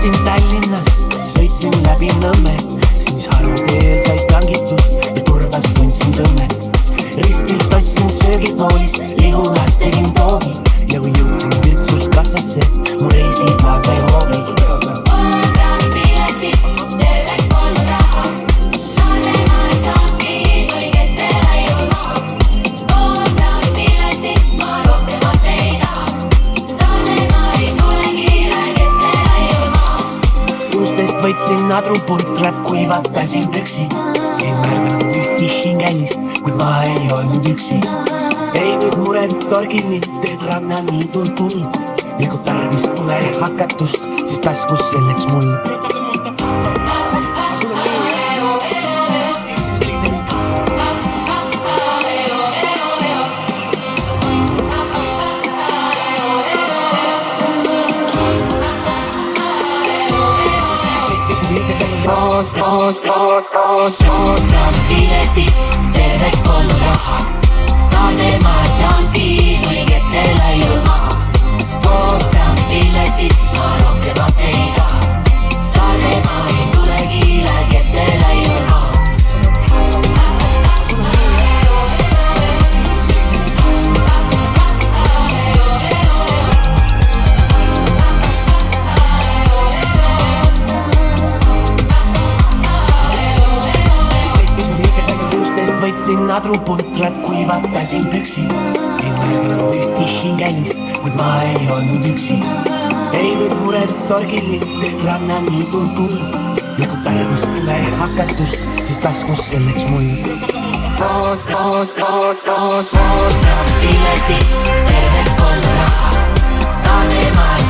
elasin Tallinnas, sõitsin läbi Nõmme, siis Haruteel sai tangitud ja turvas tundsin tõmmet. Ristilt ostsin söögid moolist, Lihulas tegin toogi ja kui jõudsin Virtsus kassasse, mu reisiplaan sai hoogi. Võtsin adrupuntrat, kuivatasin püksi. Ei märganud ühti hingelist, kuid ma ei olnud üksi. Ei nüüd mured torgini, teed rannaniidul tuli. Ja kui tarvis pole hakatust, siis taskus selleks mul. Ootame piletit, terveks polnud raha. Saade ma ei saanud piinuli, kes selle julma. Ootame piletit, ma rohkemat ei taha. Saade ma ei tule kiile, kes selle julma. Võtsin adrupuntrat, kuivatasin püksi. Ei märganud ühti hingelist, kuid ma ei olnud üksi. Ei nüüd mured torgini, teed rannaniidul tuli. Ja kui tarvis pole hakatust, siis taskus selleks mul. Ootame piletit, terveks polnud raha. Saade ma ei